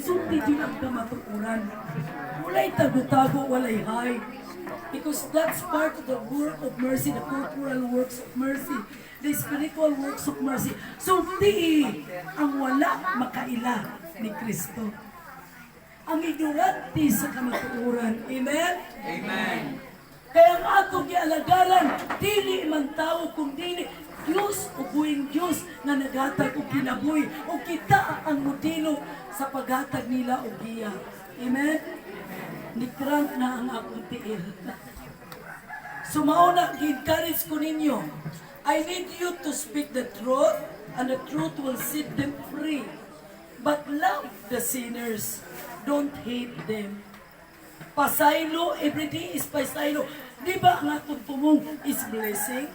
sulti din ang kamatuuran. Walay tago-tago, walay hide. Because that's part of the work of mercy, the corporal works of mercy, the spiritual works of mercy. Sulti ang wala makaila ni Kristo. Ang ignorante sa kamatuuran. Amen? Amen. Kaya ang atong gialagaran, dili man tao kung dili Diyos o buwing Diyos na naghatag o kinabuhi o kita ang modelo sa paghatag nila o giya. Amen? Nikrang na ang akong tiil. So mauna, encourage ko ninyo. I need you to speak the truth and the truth will set them free. But love the sinners. Don't hate them. Pasaylo, everything is pasaylo. Di ba ang atong tumong is blessing?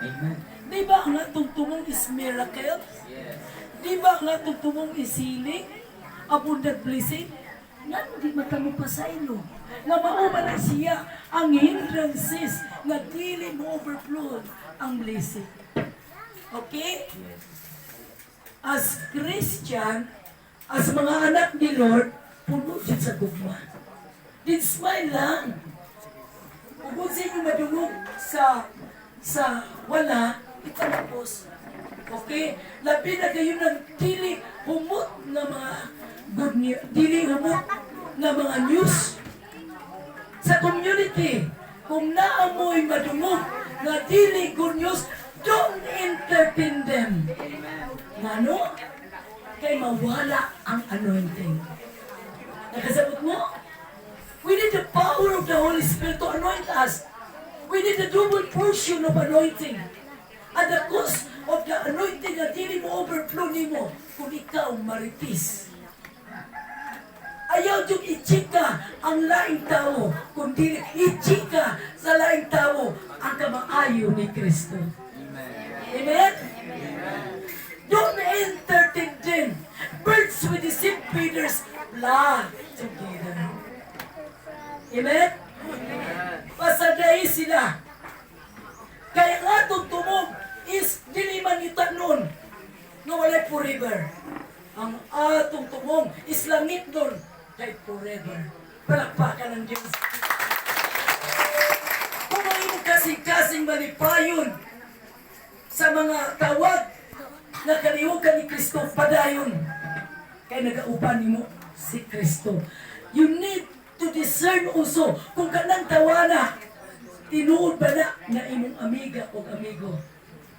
Amen. Di ba ang atong tumong is miracle? Yes. Di ba ang atong tumong is healing? Abundant blessing? Nga di matamo pasaylo. Nga mauman na siya ang hindrances na dili mo overflow ang blessing. Okay? Yes. As Christian, as mga anak ni Lord, puno din sa gugma. Din smile lang. Kung sa inyo madungog sa wala, italapos. Okay? Labi na kayo ng dili humot na mga good news, dili humot na mga news sa community. Kung naamoy madungog na dili good news, don't entertain them. Ngano? Kay mawala ang anointing. Nakasabot mo? We need the power of the Holy Spirit to anoint us. We need the double portion of anointing. At the cost of the anointing na dili mo overflow nimo kung ikaw maritis. Ayaw yung ichika ang laing tao, kundi ichika sa laing tao ang kamaayo ni Kristo. Amen? Don't entertain them. Birds with the same feathers fly together. Amen? Pasagay sila. Kaya nga itong tumog is dili man itanon na walay forever. Ang atong tumog is langit nun kay forever. Palakpakan ng Diyos. Kung may mo kasing-kasing malipayon sa mga tawag na kalihukan ni Kristo padayon kay nagauban nimo si Kristo. You need to discern also kung kanang tawana tinuod ba na imong amiga o amigo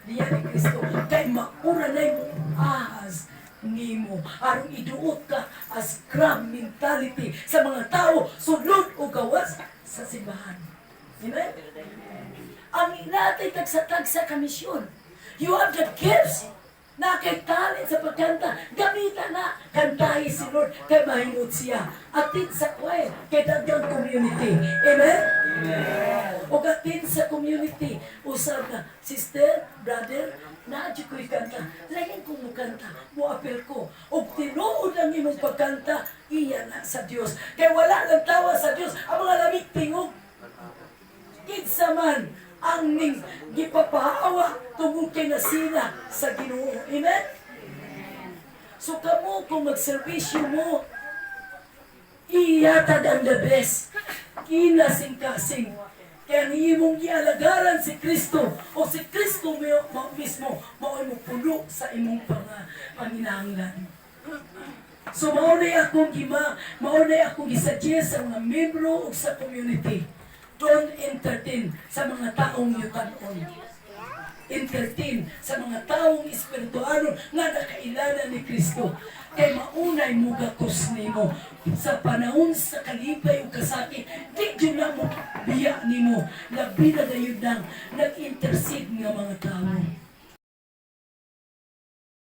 diya ni Kristo kay maura na imong ahas nimo aron iduot ka as crab mentality sa mga tao sulod o gawas sa simbahan. Amen? Ang inatay tagsa-tagsa ka misyon. You have the gifts na kay talent sa pagkanta, gamitan na, kantahi si Lord, kay mahingot siya. Atin sa choir, kay dagang community. Amen? Amen. O atin sa community, usap na, sister, brother, naadyo ko'y kanta. Lagyan ko mo kanta, mo apel ko. O tinuod ang imong pagkanta, iya na sa Diyos. Kay wala lang tawa sa Diyos, ang mga lamig tingog. Kinsa man, ang ning gipapahawa tungod kay nasina sa Ginoo. Amen? So kamo kung magserbisyo mo, iyatad ang the best. Kinasing-kasing. Kaya imong gialagaran si Kristo o si Kristo mismo mao mo puno sa imong panginahanglan. So maunay akong gisuggest sa mga membro o sa community. Don't entertain sa mga taong yutan-on. Entertain sa mga taong espirituano nga nakailanan ni Kristo. Kay maunay mo gatos nimo sa panahon sa kalipay o kasakit. Di dyan na mo biya nimo. Labi na dayon nang nag-intercede nga mga tao.